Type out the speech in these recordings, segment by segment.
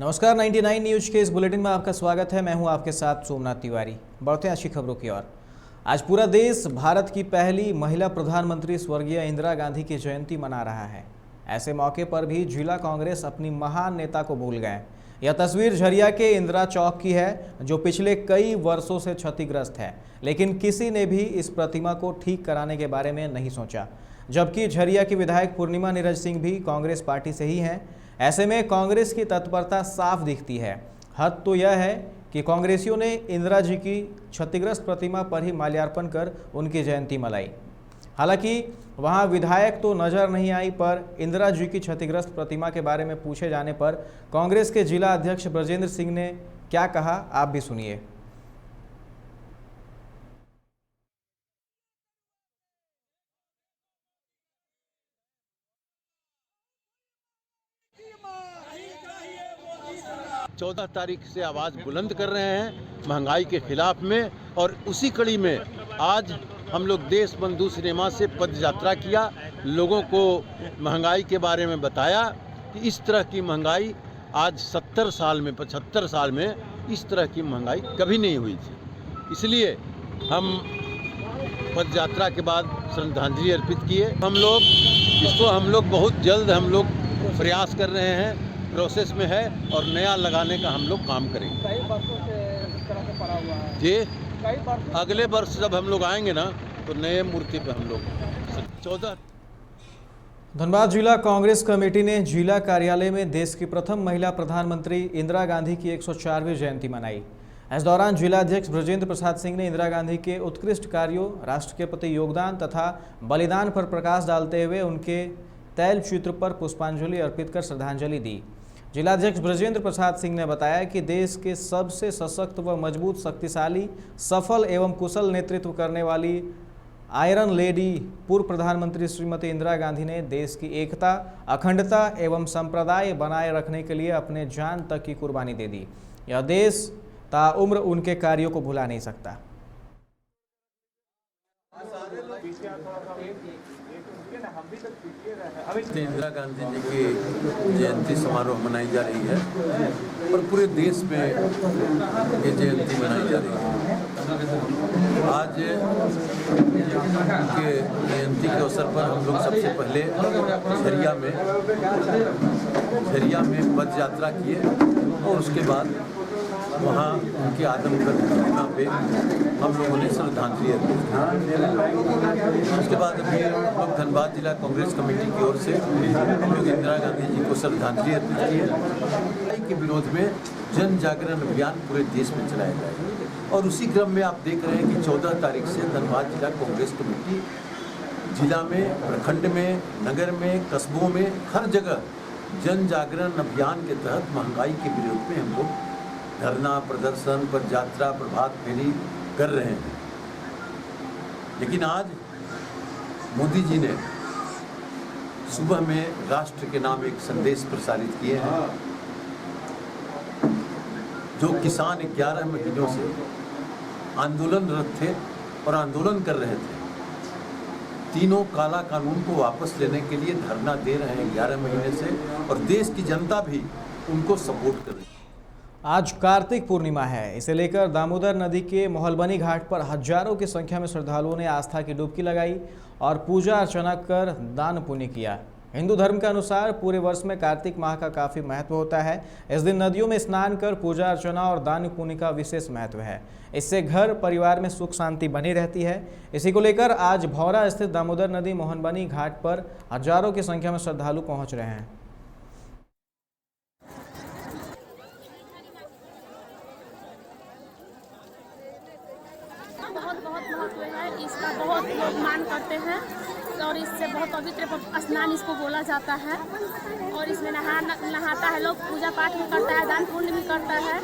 नमस्कार, 99 न्यूज के इस बुलेटिन में आपका स्वागत है। मैं हूं आपके साथ सोमनाथ तिवारी। बढ़ते हैं अच्छी खबरों की ओर। आज पूरा देश भारत की पहली महिला प्रधानमंत्री स्वर्गीय इंदिरा गांधी की जयंती मना रहा है। ऐसे मौके पर भी जिला कांग्रेस अपनी महान नेता को भूल गए। यह तस्वीर झरिया के इंदिरा चौक की है, जो पिछले कई वर्षों से क्षतिग्रस्त है, लेकिन किसी ने भी इस प्रतिमा को ठीक कराने के बारे में नहीं सोचा। जबकि झरिया की विधायक पूर्णिमा नीरज सिंह भी कांग्रेस पार्टी से ही हैं। ऐसे में कांग्रेस की तत्परता साफ दिखती है। हद तो यह है कि कांग्रेसियों ने इंदिरा जी की क्षतिग्रस्त प्रतिमा पर ही माल्यार्पण कर उनकी जयंती मनाई। हालांकि वहां विधायक तो नजर नहीं आई, पर इंदिरा जी की क्षतिग्रस्त प्रतिमा के बारे में पूछे जाने पर कांग्रेस के जिला अध्यक्ष ब्रजेंद्र सिंह ने क्या कहा, आप भी सुनिए। 14 तारीख से आवाज़ बुलंद कर रहे हैं महंगाई के खिलाफ में, और उसी कड़ी में आज हम लोग देश बंधु सिनेमा से पद यात्रा किया। लोगों को महंगाई के बारे में बताया कि इस तरह की महंगाई आज 70 साल में 75 साल में इस तरह की महंगाई कभी नहीं हुई थी। इसलिए हम पद यात्रा के बाद श्रद्धांजलि अर्पित किए। हम लोग बहुत जल्द प्रयास कर रहे हैं, प्रोसेस में है, और नया लगाने का हम लोग काम करेंगे। कई वर्षों से इस तरह से पड़ा हुआ है जी, कई वर्षों। अगले वर्ष जब हम लोग आएंगे ना, तो नए मूर्ति पे हम लोग 14। धनबाद जिला कांग्रेस कमेटी ने जिला कार्यालय में देश की प्रथम महिला प्रधानमंत्री इंदिरा गांधी की 104वीं जयंती मनाई। इस दौरान जिलाध्यक्ष ब्रजेंद्र प्रसाद सिंह ने इंदिरा गांधी के उत्कृष्ट कार्यों, राष्ट्र के प्रति योगदान तथा बलिदान पर प्रकाश डालते हुए उनके तैल चित्र पर पुष्पांजलि अर्पित कर श्रद्धांजलि दी। जिलाध्यक्ष ब्रजेंद्र प्रसाद सिंह ने बताया कि देश के सबसे सशक्त व मजबूत, शक्तिशाली, सफल एवं कुशल नेतृत्व करने वाली आयरन लेडी पूर्व प्रधानमंत्री श्रीमती इंदिरा गांधी ने देश की एकता, अखंडता एवं संप्रदाय बनाए रखने के लिए अपने जान तक की कुर्बानी दे दी। यह देश ताउम्र उनके कार्यों को भुला नहीं सकता। इंदिरा गांधी जी की जयंती समारोह मनाई जा रही है और पूरे देश में ये जयंती मनाई जा रही है। आज के जयंती के अवसर पर हम लोग सबसे पहले झरिया में पद यात्रा किए और उसके बाद वहाँ उनके आदमकद प्रतिमा पे हम लोगों ने श्रद्धांजलि अर्पित की। उसके बाद अभी हम लोग धनबाद जिला कांग्रेस कमेटी की ओर से हम लोग इंदिरा गांधी जी को श्रद्धांजलि अर्पित की है। महंगाई के विरोध में जन जागरण अभियान पूरे देश में चलाया जाएगा, और उसी क्रम में आप देख रहे हैं कि 14 तारीख से धनबाद जिला कांग्रेस कमेटी जिला में, प्रखंड में, नगर में, कस्बों में, हर जगह जन जागरण अभियान के तहत महंगाई के विरोध में हम लोग धरना, प्रदर्शन, पद यात्रा, प्रभात फेरी कर रहे हैं। लेकिन आज मोदी जी ने सुबह में राष्ट्र के नाम एक संदेश प्रसारित किए हैं। जो किसान 11 महीनों से आंदोलनरत थे और आंदोलन कर रहे थे, तीनों काला कानून को वापस लेने के लिए धरना दे रहे हैं 11 महीने से, और देश की जनता भी उनको सपोर्ट कर रही है। आज कार्तिक पूर्णिमा है। इसे लेकर दामोदर नदी के मोहलबनी घाट पर हजारों की संख्या में श्रद्धालुओं ने आस्था की डुबकी लगाई और पूजा अर्चना कर दान पुण्य किया। हिंदू धर्म के अनुसार पूरे वर्ष में कार्तिक माह का काफ़ी महत्व होता है। इस दिन नदियों में स्नान कर पूजा अर्चना और दान पुण्य का विशेष महत्व है। इससे घर परिवार में सुख शांति बनी रहती है। इसी को लेकर आज भौरा स्थित दामोदर नदी मोहनबनी घाट पर हजारों की संख्या में श्रद्धालु पहुँच रहे हैं। बहुत महत्व है इसका, बहुत लोग मान करते हैं और इससे बहुत पवित्र स्नान इसको बोला जाता है। और इसमें नहाता है लोग, पूजा पाठ भी करता है, दान पुण्य भी करता है।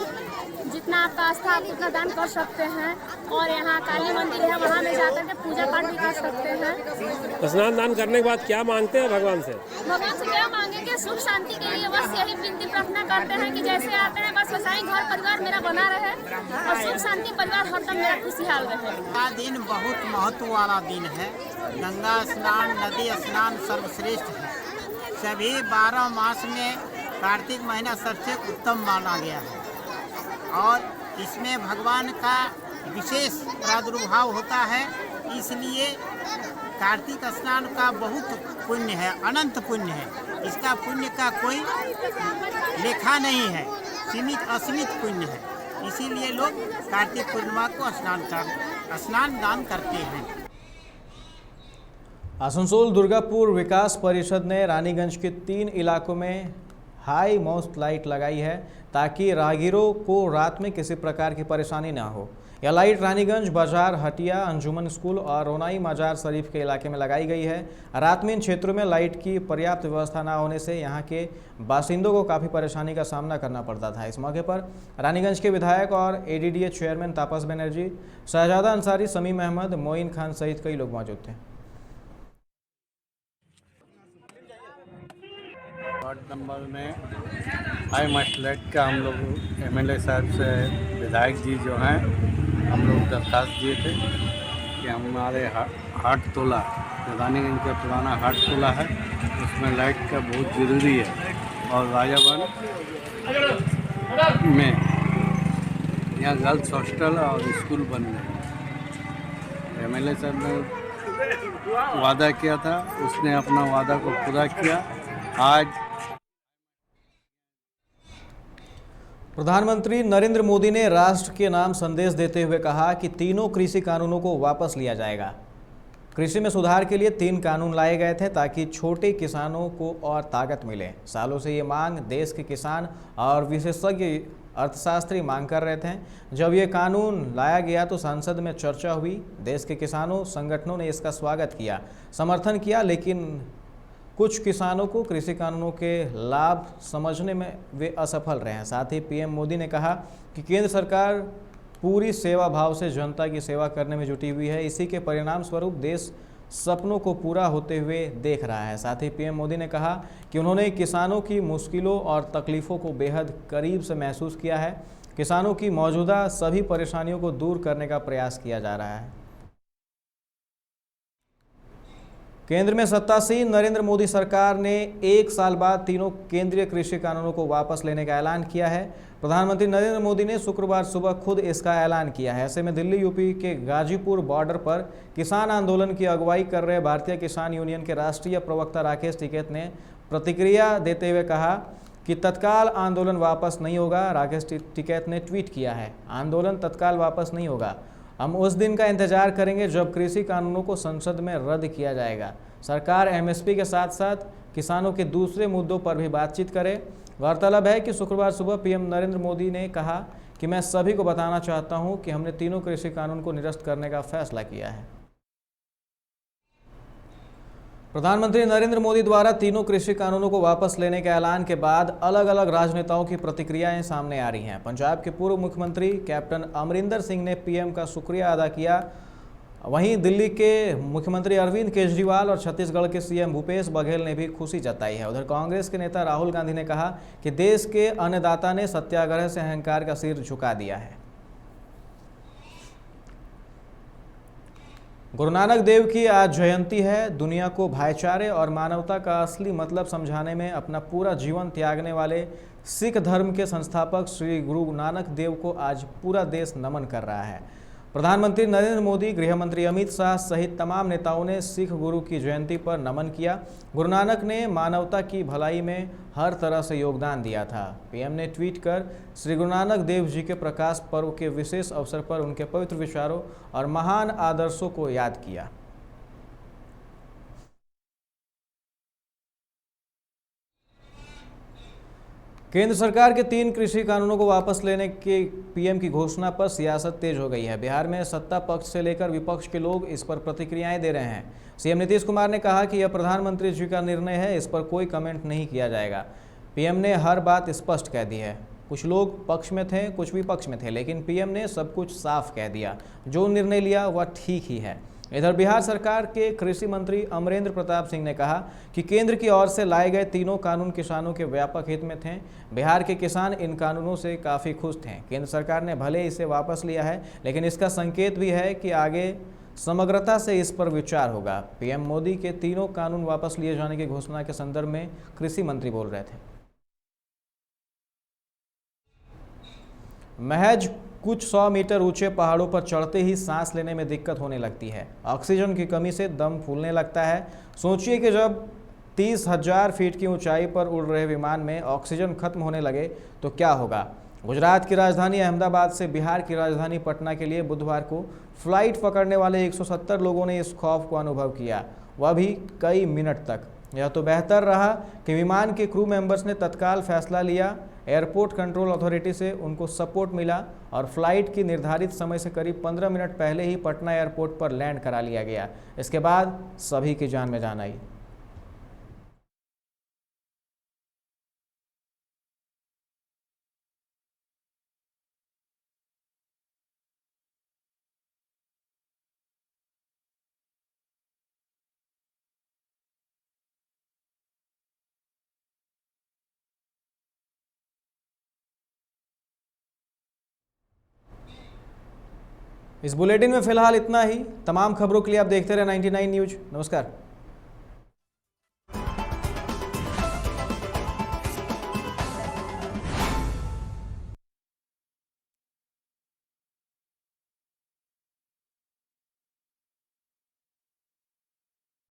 जितना आपका आस्था आप उतना दान कर सकते हैं। और यहाँ काली मंदिर है, वहाँ में जाकर के पूजा पाठ भी कर सकते हैं। स्नान दान करने के बाद क्या मांगते हैं भगवान से? भगवान से क्या मांगेंगे? सुख शांति के लिए बस यही विनती प्रार्थना करते हैं कि जैसे आते हैं बस वैसा ही घर परिवार मेरा बना रहे और सुख शांति परिवार हरदम मेरा खुशहाल रहे। यह दिन बहुत महत्व वाला दिन है। गंगा स्नान, नदी स्नान सर्वश्रेष्ठ है। सभी 12 मास में कार्तिक महीना सबसे उत्तम माना गया है और इसमें भगवान का विशेष प्रादुर्भाव होता है। इसलिए कार्तिक स्नान का बहुत पुण्य है, अनंत पुण्य है। इसका पुण्य का कोई लेखा नहीं है, सीमित असीमित पुण्य है। इसीलिए लोग कार्तिक पूर्णिमा को स्नान दान करते हैं। आसनसोल दुर्गापुर विकास परिषद ने रानीगंज के 3 इलाकों में हाई माउस्ट लाइट लगाई है ताकि राहगीरों को रात में किसी प्रकार की परेशानी न हो। यह लाइट रानीगंज बाजार, हटिया, अंजुमन स्कूल और रोनाई मजार शरीफ के इलाके में लगाई गई है। रात में इन क्षेत्रों में लाइट की पर्याप्त व्यवस्था न होने से यहां के बासिंदों को काफ़ी परेशानी का सामना करना पड़ता था। इस मौके पर रानीगंज के विधायक और एडीडीए चेयरमैन तापस बनर्जी, शहजादा अंसारी, समीम अहमद, मोइन खान सहित कई लोग मौजूद थे। वार्ड नंबर में हाई मास्ट लाइट का हम लोग एमएलए साहब से, विधायक जी जो हैं, हम लोग दरख्वास्त दिए थे कि हमारे हाट तोला, रानीगंज का पुराना हाट तोला है, उसमें लाइट का बहुत ज़रूरी है। और राजावन में यहाँ गर्ल्स हॉस्टल और स्कूल बन रहे। एमएलए साहब ने वादा किया था, उसने अपना वादा को पूरा किया। आज प्रधानमंत्री नरेंद्र मोदी ने राष्ट्र के नाम संदेश देते हुए कहा कि तीनों कृषि कानूनों को वापस लिया जाएगा। कृषि में सुधार के लिए 3 कानून लाए गए थे ताकि छोटे किसानों को और ताकत मिले। सालों से ये मांग देश के किसान और विशेषज्ञ अर्थशास्त्री मांग कर रहे थे। जब ये कानून लाया गया तो संसद में चर्चा हुई। देश के किसानों संगठनों ने इसका स्वागत किया, समर्थन किया, लेकिन कुछ किसानों को कृषि कानूनों के लाभ समझने में वे असफल रहे हैं। साथ ही पीएम मोदी ने कहा कि केंद्र सरकार पूरी सेवा भाव से जनता की सेवा करने में जुटी हुई है। इसी के परिणाम स्वरूप देश सपनों को पूरा होते हुए देख रहा है। साथ ही पीएम मोदी ने कहा कि उन्होंने किसानों की मुश्किलों और तकलीफ़ों को बेहद करीब से महसूस किया है। किसानों की मौजूदा सभी परेशानियों को दूर करने का प्रयास किया जा रहा है। केंद्र में सत्तासीन नरेंद्र मोदी सरकार ने 1 साल बाद तीनों केंद्रीय कृषि कानूनों को वापस लेने का ऐलान किया है। प्रधानमंत्री नरेंद्र मोदी ने शुक्रवार सुबह खुद इसका ऐलान किया है। ऐसे में दिल्ली यूपी के गाजीपुर बॉर्डर पर किसान आंदोलन की अगुवाई कर रहे भारतीय किसान यूनियन के राष्ट्रीय प्रवक्ता राकेश टिकैत ने प्रतिक्रिया देते हुए कहा कि तत्काल आंदोलन वापस नहीं होगा। राकेश टिकैत ने ट्वीट किया है, आंदोलन तत्काल वापस नहीं होगा, हम उस दिन का इंतजार करेंगे जब कृषि कानूनों को संसद में रद्द किया जाएगा। सरकार एमएसपी के साथ साथ किसानों के दूसरे मुद्दों पर भी बातचीत करे। गौरतलब है कि शुक्रवार सुबह पीएम नरेंद्र मोदी ने कहा कि मैं सभी को बताना चाहता हूं कि हमने तीनों कृषि कानून को निरस्त करने का फैसला किया है। प्रधानमंत्री नरेंद्र मोदी द्वारा तीनों कृषि कानूनों को वापस लेने के ऐलान के बाद अलग अलग राजनेताओं की प्रतिक्रियाएं सामने आ रही हैं। पंजाब के पूर्व मुख्यमंत्री कैप्टन अमरिंदर सिंह ने पीएम का शुक्रिया अदा किया। वहीं दिल्ली के मुख्यमंत्री अरविंद केजरीवाल और छत्तीसगढ़ के सीएम भूपेश बघेल ने भी खुशी जताई है। उधर कांग्रेस के नेता राहुल गांधी ने कहा कि देश के अन्नदाता ने सत्याग्रह से अहंकार का सिर झुका दिया है। गुरु नानक देव की आज जयंती है। दुनिया को भाईचारे और मानवता का असली मतलब समझाने में अपना पूरा जीवन त्यागने वाले सिख धर्म के संस्थापक श्री गुरु नानक देव को आज पूरा देश नमन कर रहा है। प्रधानमंत्री नरेंद्र मोदी, गृह मंत्री अमित शाह सहित तमाम नेताओं ने सिख गुरु की जयंती पर नमन किया। गुरु नानक ने मानवता की भलाई में हर तरह से योगदान दिया था। पीएम ने ट्वीट कर श्री गुरु नानक देव जी के प्रकाश पर्व के विशेष अवसर पर उनके पवित्र विचारों और महान आदर्शों को याद किया। केंद्र सरकार के 3 कृषि कानूनों को वापस लेने के पीएम की घोषणा पर सियासत तेज हो गई है। बिहार में सत्ता पक्ष से लेकर विपक्ष के लोग इस पर प्रतिक्रियाएं दे रहे हैं। सीएम नीतीश कुमार ने कहा कि यह प्रधानमंत्री जी का निर्णय है, इस पर कोई कमेंट नहीं किया जाएगा। पीएम ने हर बात स्पष्ट कह दी है। कुछ लोग पक्ष में थे, कुछ विपक्ष में थे, लेकिन पीएम ने सब कुछ साफ कह दिया। जो निर्णय लिया वह ठीक ही है। इधर बिहार सरकार के कृषि मंत्री अमरेंद्र प्रताप सिंह ने कहा कि केंद्र की ओर से लाए गए तीनों कानून किसानों के व्यापक हित में थे। बिहार के किसान इन कानूनों से काफ़ी खुश थे। केंद्र सरकार ने भले इसे वापस लिया है, लेकिन इसका संकेत भी है कि आगे समग्रता से इस पर विचार होगा। पीएम मोदी के तीनों कानून वापस लिए जाने की घोषणा के संदर्भ में कृषि मंत्री बोल रहे थे। महज कुछ 100 मीटर ऊंचे पहाड़ों पर चढ़ते ही सांस लेने में दिक्कत होने लगती है। ऑक्सीजन की कमी से दम फूलने लगता है। सोचिए कि जब 30,000 फीट की ऊंचाई पर उड़ रहे विमान में ऑक्सीजन खत्म होने लगे तो क्या होगा। गुजरात की राजधानी अहमदाबाद से बिहार की राजधानी पटना के लिए बुधवार को फ्लाइट पकड़ने वाले 170 लोगों ने इस खौफ को अनुभव किया, वह भी कई मिनट तक। यह तो बेहतर रहा कि विमान के क्रू मेंबर्स ने तत्काल फैसला लिया। एयरपोर्ट कंट्रोल अथॉरिटी से उनको सपोर्ट मिला और फ्लाइट की निर्धारित समय से करीब 15 मिनट पहले ही पटना एयरपोर्ट पर लैंड करा लिया गया। इसके बाद सभी की जान में जान आई। इस बुलेटिन में फिलहाल इतना ही। तमाम खबरों के लिए आप देखते रहे 99 न्यूज। नमस्कार।